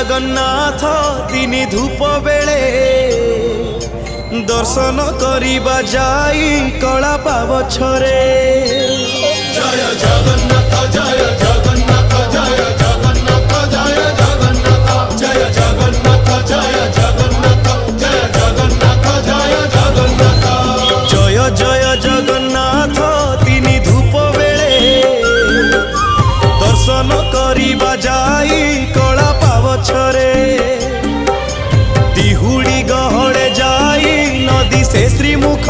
जगन्नाथ तिनि धूप बेले दर्शन करिबा जाई कला पावछरे। जय जगन्नाथ जय जगन्नाथ जय जगन्नाथ जय जगन्नाथ जय जगन्नाथ जय जगन्नाथ जय जगन्नाथ जय जगन्नाथ। जय जय जगन्नाथ तिनि धूप बेले दर्शन करिबा जाई कला पावछरे। दिहुड़ी गहड़े जाई नदी से श्रीमुख